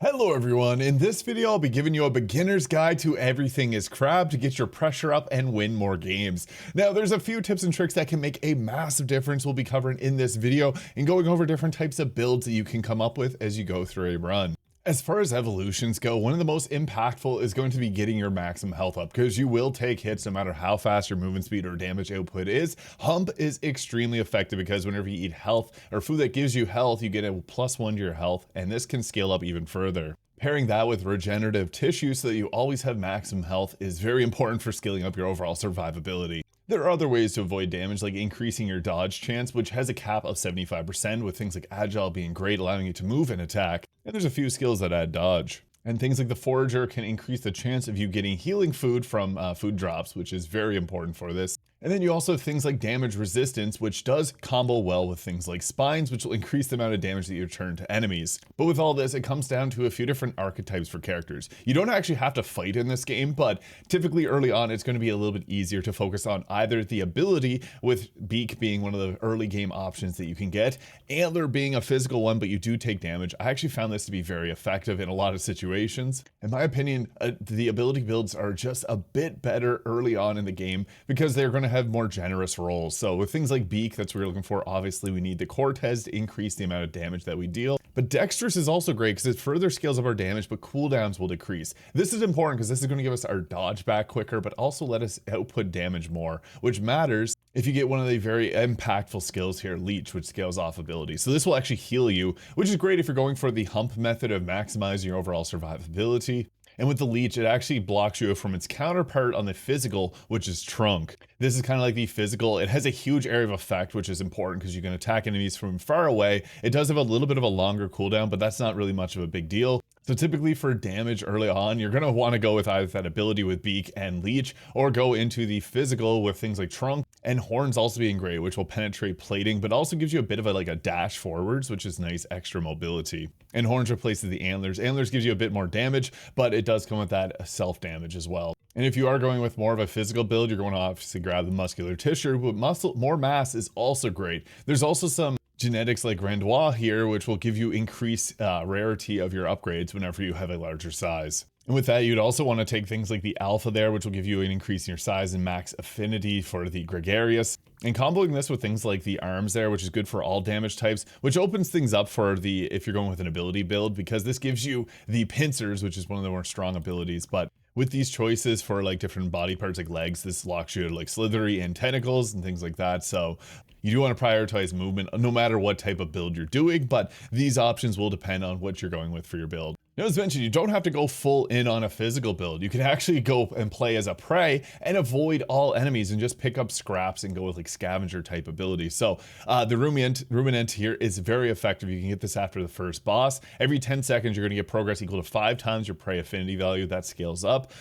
Hello everyone, in this video I'll be giving you a beginner's guide to everything is crab to get your pressure up and win more games. Now there's a few tips and tricks that can make a massive difference we'll be covering in this video and going over different types of builds that you can come up with as you go through a run. As far as evolutions go, one of the most impactful is going to be getting your maximum health up because you will take hits no matter how fast your movement speed or damage output is. Hump is extremely effective because whenever you eat health or food that gives you health, you get a +1 to your health, and this can scale up even further. Pairing that with regenerative tissue so that you always have maximum health is very important for scaling up your overall survivability. There are other ways to avoid damage, like increasing your dodge chance, which has a cap of 75%, with things like agile being great, allowing you to move and attack. And there's a few skills that add dodge. And things like the forager can increase the chance of you getting healing food from food drops, which is very important for this. And then you also have things like damage resistance, which does combo well with things like spines, which will increase the amount of damage that you return to enemies. But with all this, it comes down to a few different archetypes for characters. You don't actually have to fight in this game, but typically early on, it's going to be a little bit easier to focus on either the ability, with Beak being one of the early game options that you can get, Antler being a physical one, but you do take damage. I actually found this to be very effective in a lot of situations. In my opinion, the ability builds are just a bit better early on in the game because they're going to have more generous rolls. So with things like Beak, that's what we're looking for. Obviously, we need the Cortez to increase the amount of damage that we deal. But Dexterous is also great because it further scales up our damage, but cooldowns will decrease. This is important because this is going to give us our dodge back quicker, but also let us output damage more, which matters if you get one of the very impactful skills here, Leech, which scales off ability. So this will actually heal you, which is great if you're going for the hump method of maximizing your overall survivability. And with the Leech, it actually blocks you from its counterpart on the physical, which is Trunk. This is kind of like the physical. It has a huge area of effect, which is important because you can attack enemies from far away. It does have a little bit of a longer cooldown, but that's not really much of a big deal. So typically for damage early on, you're going to want to go with either that ability with Beak and Leech, or go into the physical with things like Trunk and Horns also being great, which will penetrate plating, but also gives you a bit of a dash forwards, which is nice extra mobility. And Horns replaces the Antlers. Antlers gives you a bit more damage, but it does come with that self damage as well. And if you are going with more of a physical build, you're going to obviously grab the muscular tissue, but more mass is also great. There's also some genetics like Grandois here, which will give you increased rarity of your upgrades whenever you have a larger size. And with that, you'd also want to take things like the Alpha there, which will give you an increase in your size and max affinity for the Gregarious. And comboing this with things like the arms there, which is good for all damage types, which opens things up for if you're going with an ability build, because this gives you the Pincers, which is one of the more strong abilities. But with these choices for like different body parts like legs, this locks you to like Slithery and tentacles and things like that. So you do want to prioritize movement no matter what type of build you're doing, but these options will depend on what you're going with for your build. Now, as mentioned, you don't have to go full in on a physical build. You can actually go and play as a prey and avoid all enemies and just pick up scraps and go with like scavenger type abilities. So the ruminant here is very effective. You can get this after the first boss. Every 10 seconds, you're going to get progress equal to 5 times your prey affinity value. That scales up.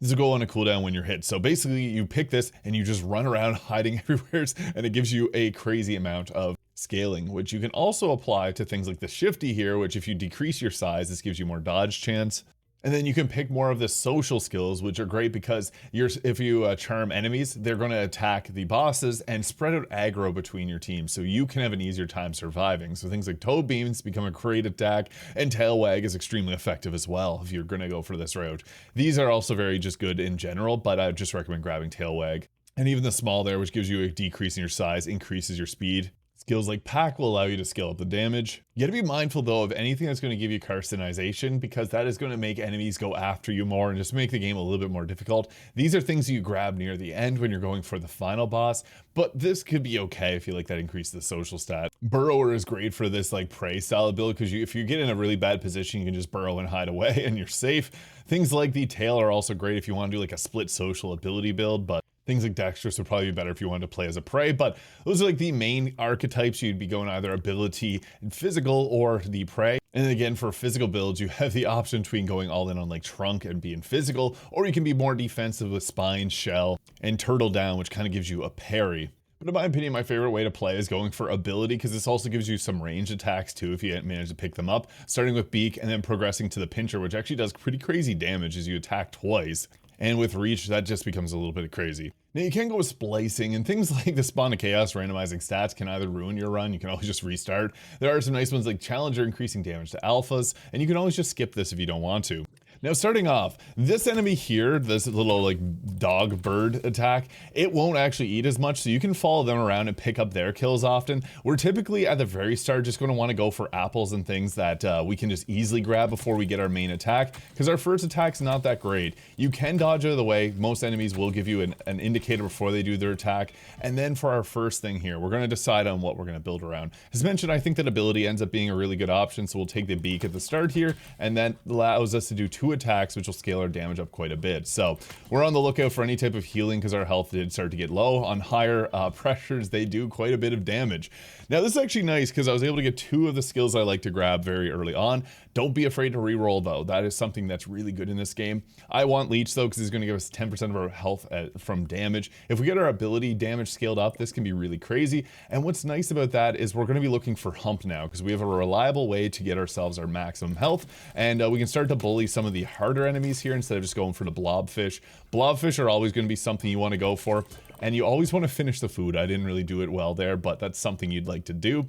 This will go on a cooldown when you're hit. So basically you pick this and you just run around hiding everywhere, and it gives you a crazy amount of scaling, which you can also apply to things like the Shifty here, which if you decrease your size, this gives you more dodge chance. And then you can pick more of the social skills, which are great because if you charm enemies, they're going to attack the bosses and spread out aggro between your teams, so you can have an easier time surviving. So things like Toe Beams become a great attack, and Tail Wag is extremely effective as well if you're going to go for this route. These are also very just good in general, but I would just recommend grabbing Tail Wag. And even the small there, which gives you a decrease in your size, increases your speed. Skills like Pack will allow you to scale up the damage. You gotta be mindful though of anything that's going to give you carcinization, because that is going to make enemies go after you more and just make the game a little bit more difficult. These are things you grab near the end when you're going for the final boss, but this could be okay if you like that increase the social stat. Burrower is great for this like prey style build because if you get in a really bad position, you can just burrow and hide away and you're safe. Things like the Tail are also great if you want to do like a split social ability build, but things like Dexterous would probably be better if you wanted to play as a prey. But those are like the main archetypes. You'd be going either ability and physical or the prey. And then again, for physical builds, you have the option between going all in on like Trunk and being physical, or you can be more defensive with Spine, Shell, and Turtle Down, which kind of gives you a parry. But in my opinion, my favorite way to play is going for ability, because this also gives you some range attacks too if you manage to pick them up, starting with Beak and then progressing to the Pincher, which actually does pretty crazy damage as you attack twice. And with Reach, that just becomes a little bit crazy. Now you can go with splicing, and things like the Spawn of Chaos randomizing stats can either ruin your run, you can always just restart. There are some nice ones like Challenger increasing damage to alphas, and you can always just skip this if you don't want to. Now starting off, this enemy here, this little like dog bird attack, it won't actually eat as much, so you can follow them around and pick up their kills often. We're typically at the very start just going to want to go for apples and things that we can just easily grab before we get our main attack, because our first attack's not that great. You can dodge out of the way, most enemies will give you an indicator before they do their attack, and then for our first thing here, we're going to decide on what we're going to build around. As mentioned, I think that ability ends up being a really good option, so we'll take the beak at the start here, and that allows us to do 2 attacks, which will scale our damage up quite a bit. So we're on the lookout for any type of healing because our health did start to get low. On higher pressures, they do quite a bit of damage. Now this is actually nice because I was able to get 2 of the skills I like to grab very early on. Don't be afraid to reroll though. That is something that's really good in this game. I want Leech though because it's going to give us 10% of our health from damage. If we get our ability damage scaled up, this can be really crazy. And what's nice about that is we're going to be looking for Hump now because we have a reliable way to get ourselves our maximum health, and we can start to bully some of the harder enemies here instead of just going for the blobfish. Blobfish are always going to be something you want to go for, and you always want to finish the food. I didn't really do it well there, but that's something you'd like to do.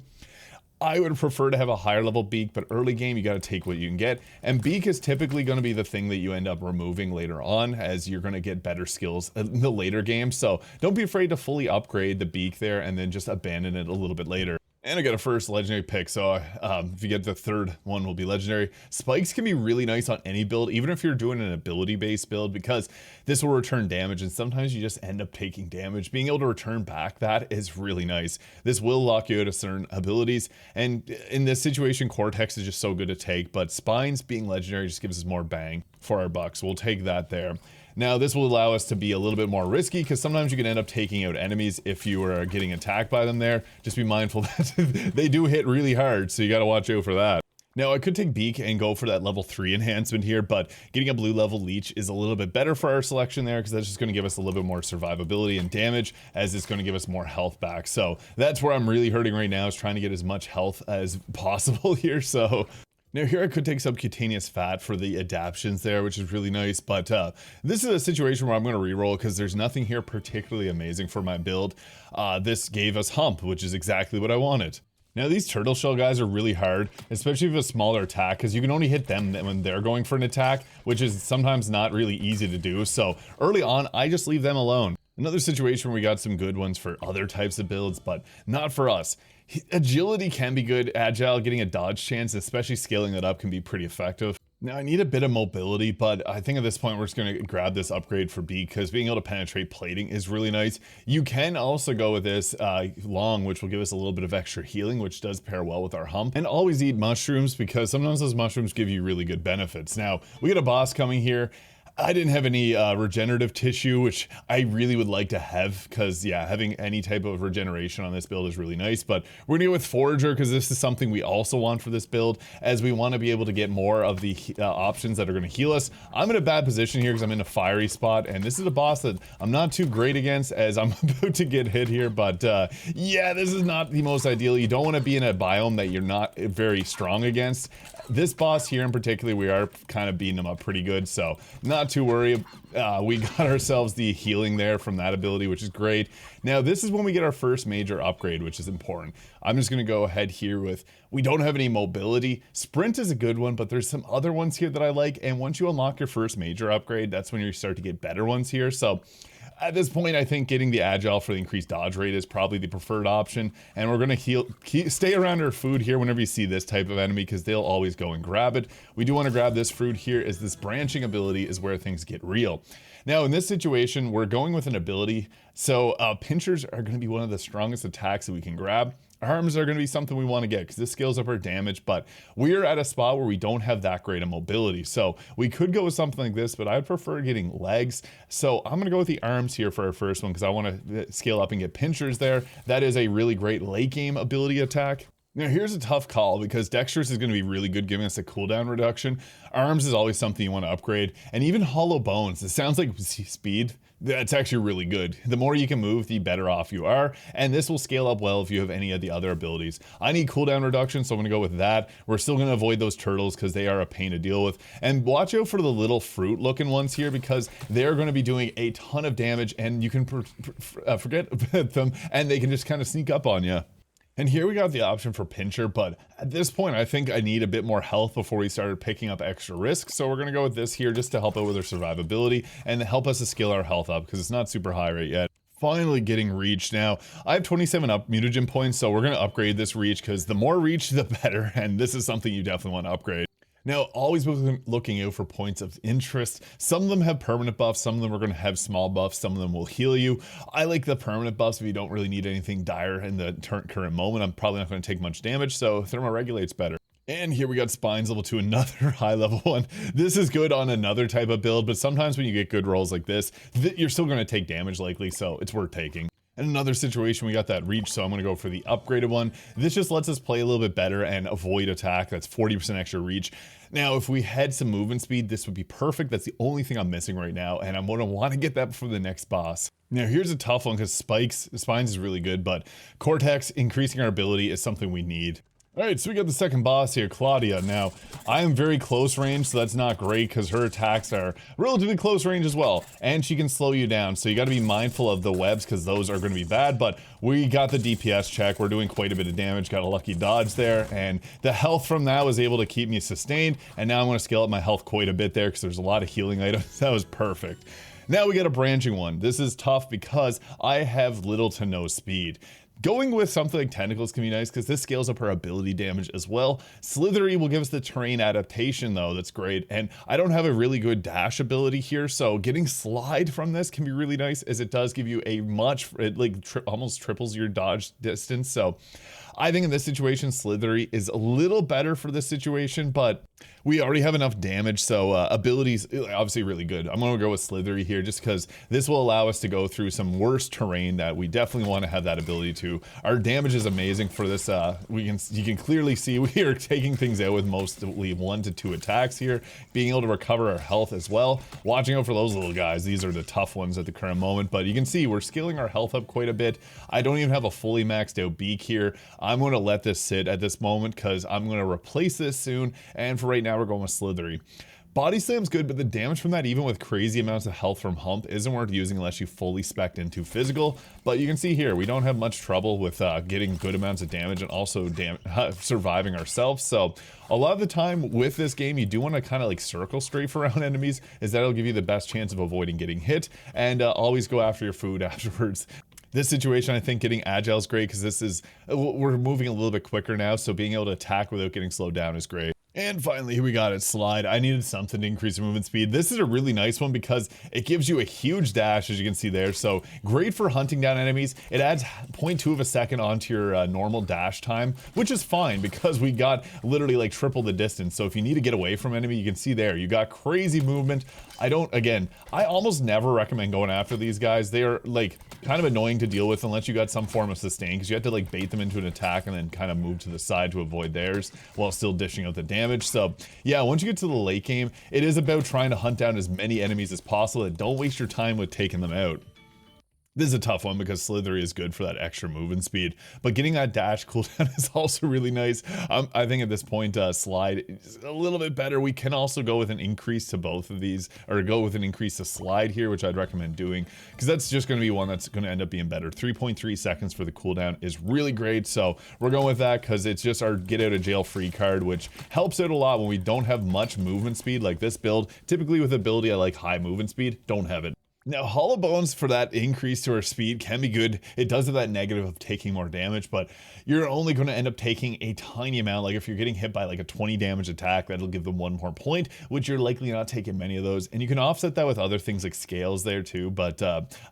I would prefer to have a higher level beak, but early game you got to take what you can get, and beak is typically going to be the thing that you end up removing later on as you're going to get better skills in the later game. So don't be afraid to fully upgrade the beak there and then just abandon it a little bit later. And I got a first legendary pick, so if you get the third one will be legendary. Spikes can be really nice on any build, even if you're doing an ability-based build, because this will return damage, and sometimes you just end up taking damage. Being able to return back that is really nice. This will lock you out of certain abilities, and in this situation, Cortex is just so good to take, but Spines being legendary just gives us more bang for our buck, so we'll take that there. Now this will allow us to be a little bit more risky because sometimes you can end up taking out enemies if you are getting attacked by them there. Just be mindful that they do hit really hard, so you got to watch out for that. Now I could take Beak and go for that level 3 enhancement here, but getting a blue level leech is a little bit better for our selection there because that's just going to give us a little bit more survivability and damage, as it's going to give us more health back. So that's where I'm really hurting right now, is trying to get as much health as possible here. So now here I could take subcutaneous fat for the adaptions there, which is really nice, but this is a situation where I'm going to reroll because there's nothing here particularly amazing for my build. This gave us Hump, which is exactly what I wanted. Now these turtle shell guys are really hard, especially if you have a smaller attack, because you can only hit them when they're going for an attack, which is sometimes not really easy to do. So early on, I just leave them alone. Another situation where we got some good ones for other types of builds, but not for us. Agility can be good. Agile, getting a dodge chance, especially scaling that up, can be pretty effective. Now I need a bit of mobility, but I think at this point we're just going to grab this upgrade for B, because being able to penetrate plating is really nice. You can also go with this long, which will give us a little bit of extra healing, which does pair well with our Hump. And always eat mushrooms, because sometimes those mushrooms give you really good benefits. Now we got a boss coming here. I didn't have any regenerative tissue, which I really would like to have, because yeah, having any type of regeneration on this build is really nice. But we're gonna go with Forager because this is something we also want for this build, as we want to be able to get more of the options that are going to heal us. I'm in a bad position here because I'm in a fiery spot, and this is a boss that I'm not too great against, as I'm about to get hit here. But yeah, this is not the most ideal. You don't want to be in a biome that you're not very strong against. This boss here in particular, we are kind of beating him up pretty good, so not too worried. We got ourselves the healing there from that ability, which is great. Now this is when we get our first major upgrade, which is important. I'm just going to go ahead here with, we don't have any mobility. Sprint is a good one, but there's some other ones here that I like, and once you unlock your first major upgrade, that's when you start to get better ones here. So at this point, I think getting the Agile for the increased dodge rate is probably the preferred option, and we're going to stay around our food here whenever you see this type of enemy, because they'll always go and grab it. We do want to grab this fruit here, as this branching ability is where things get real. Now in this situation, we're going with an ability, so Pincers are going to be one of the strongest attacks that we can grab. Arms are going to be something we want to get because this scales up our damage, but we're at a spot where we don't have that great of mobility. So we could go with something like this, but I'd prefer getting legs. So I'm going to go with the arms here for our first one because I want to scale up and get Pinchers there. That is a really great late game ability attack. Now here's a tough call because Dexterous is going to be really good giving us a cooldown reduction. Arms is always something you want to upgrade, and even Hollow Bones. It sounds like speed. That's actually really good. The more you can move, the better off you are, and this will scale up well if you have any of the other abilities. I need cooldown reduction, so I'm going to go with that. We're still going to avoid those turtles because they are a pain to deal with, and watch out for the little fruit looking ones here because they're going to be doing a ton of damage, and you can forget them, and they can just kind of sneak up on you. And here we got the option for Pincer, but at this point, I think I need a bit more health before we started picking up extra risk. So we're gonna go with this here just to help out with our survivability and help us to scale our health up because it's not super high right yet. Finally getting reach. Now, I have 27 mutagen points, so we're gonna upgrade this reach because the more reach, the better. And this is something you definitely want to upgrade. Now, always looking out for points of interest. Some of them have permanent buffs, some of them are going to have small buffs, some of them will heal you. I like the permanent buffs if you don't really need anything dire in the current moment. I'm probably not going to take much damage, so thermoregulate's better. And here we got Spines level 2, another high level one. This is good on another type of build, but sometimes when you get good rolls like this, you're still going to take damage likely, so it's worth taking. In another situation, we got that reach, so I'm going to go for the upgraded one. This just lets us play a little bit better and avoid attack. That's 40% extra reach. Now, if we had some movement speed, this would be perfect. That's the only thing I'm missing right now, and I'm going to want to get that for the next boss. Now, here's a tough one because Spines is really good, but Cortex, increasing our ability is something we need. All right, so we got the second boss here, Claudia. Now, I am very close range, so that's not great because her attacks are relatively close range as well, and she can slow you down. So you got to be mindful of the webs because those are going to be bad, but we got the DPS check. We're doing quite a bit of damage, got a lucky dodge there, and the health from that was able to keep me sustained, and now I'm going to scale up my health quite a bit there because there's a lot of healing items. That was perfect. Now we got a branching one. This is tough because I have little to no speed. Going with something like Tentacles can be nice because this scales up our ability damage as well. Slithery will give us the terrain adaptation though, that's great. And I don't have a really good dash ability here, so getting Slide from this can be really nice as it does give you a almost triples your dodge distance. So I think in this situation, Slithery is a little better for this situation, but we already have enough damage, so abilities obviously really good. I'm gonna go with Slithery here just because this will allow us to go through some worse terrain that we definitely want to have that ability to. Our damage is amazing for this. You can clearly see we are taking things out with mostly 1 to 2 attacks here, being able to recover our health as well. Watching out for those little guys. These are the tough ones at the current moment, but you can see we're scaling our health up quite a bit. I don't even have a fully maxed out beak here. I'm going to let this sit at this moment because I'm going to replace this soon, and for right now we're going with Slithery. Body Slam's good, but the damage from that, even with crazy amounts of health from Hump, isn't worth using unless you fully spec'd into physical. But you can see here, we don't have much trouble with getting good amounts of damage and also surviving ourselves. So a lot of the time with this game, you do want to kind of like circle strafe around enemies, as that'll give you the best chance of avoiding getting hit, and always go after your food afterwards. This situation, I think getting Agile is great because we're moving a little bit quicker now, so being able to attack without getting slowed down is great. And finally, here we got it, Slide. I needed something to increase your movement speed. This is a really nice one because it gives you a huge dash, as you can see there. So great for hunting down enemies. It adds 0.2 of a second onto your normal dash time, which is fine because we got literally like triple the distance. So if you need to get away from enemy, you can see there, you got crazy movement. I almost never recommend going after these guys. They are like kind of annoying to deal with unless you got some form of sustain because you have to like bait them into an attack and then kind of move to the side to avoid theirs while still dishing out the damage. So yeah, once you get to the late game, it is about trying to hunt down as many enemies as possible and don't waste your time with taking them out. This is a tough one because Slithery is good for that extra movement speed, but getting that dash cooldown is also really nice. I think at this point, Slide is a little bit better. We can also go with an increase to both of these, or go with an increase to Slide here, which I'd recommend doing, because that's just going to be one that's going to end up being better. 3.3 seconds for the cooldown is really great, so we're going with that because it's just our get out of jail free card, which helps out a lot when we don't have much movement speed like this build. Typically with ability, I like high movement speed, don't have it. Now, Hollow Bones for that increase to our speed can be good. It does have that negative of taking more damage, but you're only going to end up taking a tiny amount. Like if you're getting hit by like a 20 damage attack, that'll give them 1 more point, which you're likely not taking many of those. And you can offset that with other things like scales there too. But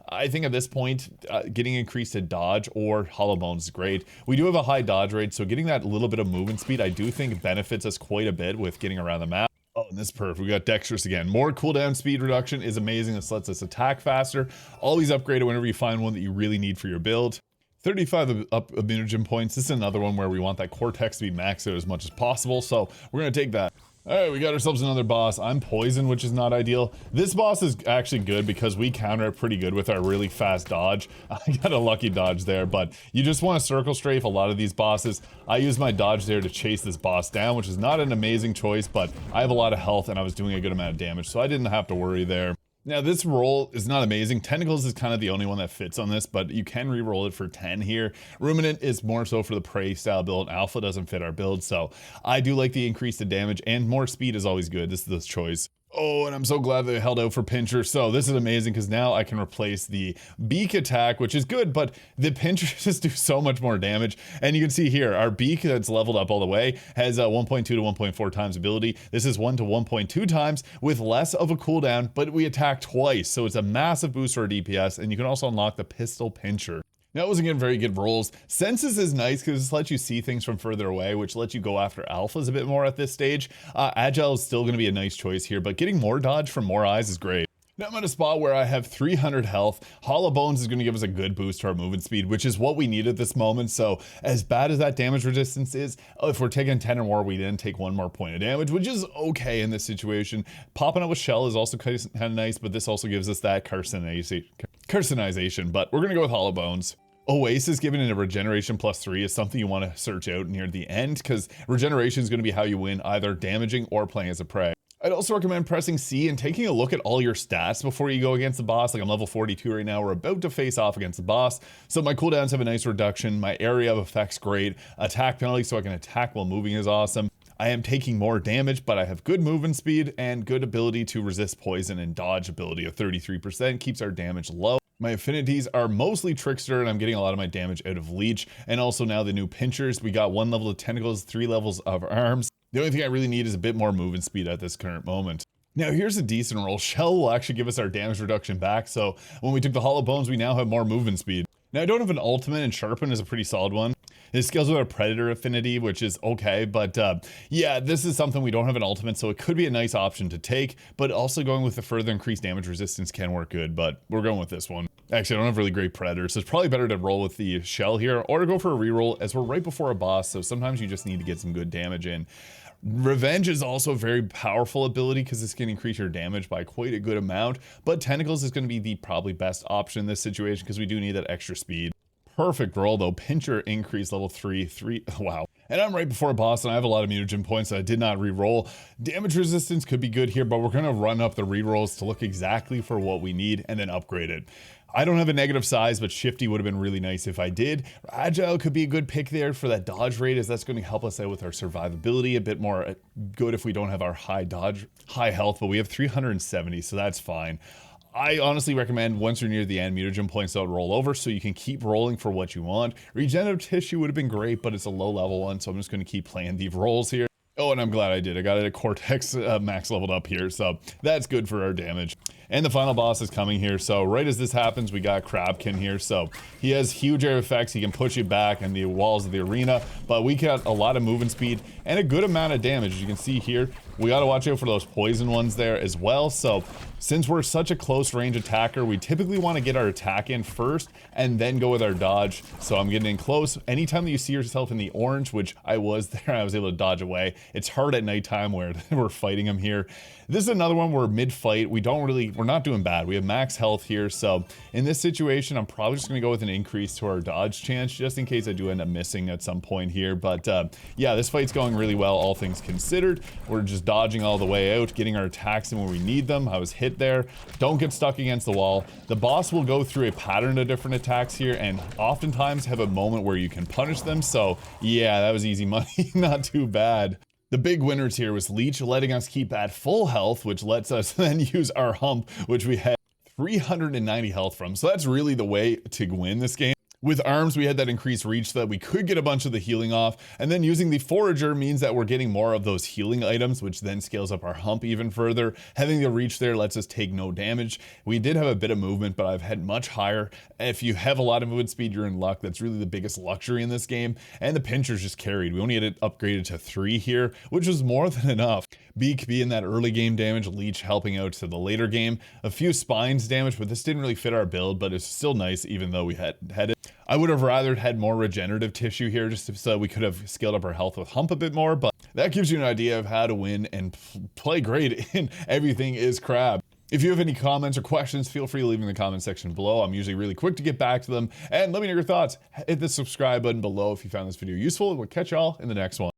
I think at this point, getting increased to dodge or Hollow Bones is great. We do have a high dodge rate, so getting that little bit of movement speed, I do think benefits us quite a bit with getting around the map. Oh, and this perf, we got Dexterous again. More cooldown speed reduction is amazing. This lets us attack faster. Always upgrade it whenever you find one that you really need for your build. 35 up immunogen points. This is another one where we want that cortex to be maxed out as much as possible, so we're gonna take that. All right, we got ourselves another boss. I'm poison, which is not ideal. This boss is actually good because we counter it pretty good with our really fast dodge. I got a lucky dodge there, but you just want to circle strafe a lot of these bosses. I use my dodge there to chase this boss down, which is not an amazing choice, but I have a lot of health and I was doing a good amount of damage, so I didn't have to worry there. Now this roll is not amazing. Tentacles is kind of the only one that fits on this, but you can re-roll it for 10 here. Ruminant is more so for the prey style build. Alpha doesn't fit our build, so I do like the increase in damage, and more speed is always good. This is the choice. Oh, and I'm so glad they held out for Pincer. So this is amazing because now I can replace the beak attack, which is good, but the Pincer just do so much more damage. And you can see here, our beak that's leveled up all the way has 1.2 to 1.4 times ability. This is 1 to 1.2 times with less of a cooldown, but we attack twice. So it's a massive boost for our DPS, and you can also unlock the pistol Pincer. Now, it wasn't getting very good rolls. Senses is nice because this lets you see things from further away, which lets you go after alphas a bit more at this stage. Agile is still going to be a nice choice here, but getting more dodge from more eyes is great. Now I'm at a spot where I have 300 health. Hollow Bones is going to give us a good boost to our movement speed, which is what we need at this moment. So as bad as that damage resistance is, if we're taking 10 or more, we then take 1 more point of damage, which is okay in this situation. Popping out with Shell is also kind of nice, but this also gives us that carcinization, but we're going to go with Hollow Bones. Oasis given in a regeneration +3 is something you want to search out near the end because regeneration is going to be how you win, either damaging or playing as a prey. I'd also recommend pressing C and taking a look at all your stats before you go against the boss. Like I'm level 42 right now. We're about to face off against the boss. So my cooldowns have a nice reduction. My area of effect's great. Attack penalty so I can attack while moving is awesome. I am taking more damage, but I have good movement speed and good ability to resist poison, and dodge ability of 33% keeps our damage low. My affinities are mostly Trickster, and I'm getting a lot of my damage out of Leech. And also now the new Pincers. We got 1 level of Tentacles, 3 levels of Arms. The only thing I really need is a bit more movement speed at this current moment. Now here's a decent roll. Shell will actually give us our damage reduction back. So when we took the Hollow Bones, we now have more movement speed. Now I don't have an ultimate, and Sharpen is a pretty solid one. It scales with our Predator affinity, which is okay, but yeah, this is something we don't have an ultimate, so it could be a nice option to take, but also going with the further increased damage resistance can work good, but we're going with this one. Actually, I don't have really great Predators, so it's probably better to roll with the Shell here, or to go for a reroll, as we're right before a boss, so sometimes you just need to get some good damage in. Revenge is also a very powerful ability because this can increase your damage by quite a good amount, but Tentacles is going to be the probably best option in this situation because we do need that extra speed. Perfect roll though. Pincer increase level 3. Wow. And I'm right before a boss, and I have a lot of mutagen points that I did not re-roll. Damage resistance could be good here, but we're going to run up the re-rolls to look exactly for what we need and then upgrade it. I don't have a negative size, but Shifty would have been really nice if I did. Agile could be a good pick there for that dodge rate, as that's going to help us out with our survivability. A bit more good if we don't have our high health, but we have 370, so that's fine. I honestly recommend once you're near the end, mutagen points don't roll over, so you can keep rolling for what you want. Regenerative tissue would have been great, but it's a low level one, so I'm just going to keep playing the rolls here. Oh, and I'm glad I did. I got it at Cortex max leveled up here, so that's good for our damage. And the final boss is coming here, so right as this happens, we got Crabkin here. So he has huge area effects. He can push you back in the walls of the arena, but we got a lot of movement speed and a good amount of damage. As you can see here, we got to watch out for those poison ones there as well. So since we're such a close range attacker, we typically want to get our attack in first and then go with our dodge. So I'm getting in close. Anytime that you see yourself in the orange, which I was there, I was able to dodge away. It's hard at nighttime where we're fighting him here. This is another one where mid-fight, we're not doing bad. We have max health here. So in this situation, I'm probably just going to go with an increase to our dodge chance, just in case I do end up missing at some point here. But yeah, this fight's going really well, all things considered. We're just dodging all the way out, getting our attacks in when we need them. I was hit there. Don't get stuck against the wall. The boss will go through a pattern of different attacks here, and oftentimes have a moment where you can punish them. So yeah, that was easy money. Not too bad. The big winners here was Leech letting us keep at full health, which lets us then use our hump, which we had 390 health from. So that's really the way to win this game. With Arms, we had that increased reach so that we could get a bunch of the healing off, and then using the Forager means that we're getting more of those healing items, which then scales up our hump even further. Having the reach there lets us take no damage. We did have a bit of movement, but I've had much higher. If you have a lot of movement speed, you're in luck. That's really the biggest luxury in this game, and the Pincers just carried. We only had it upgraded to 3 here, which was more than enough. Beak being that early game damage, Leech helping out to the later game. A few spines damage, but this didn't really fit our build, but it's still nice even though we had it. I would have rather had more regenerative tissue here just so we could have scaled up our health with Hump a bit more, but that gives you an idea of how to win and play great in Everything is Crab. If you have any comments or questions, feel free to leave in the comment section below. I'm usually really quick to get back to them. And let me know your thoughts. Hit the subscribe button below if you found this video useful, and we'll catch y'all in the next one.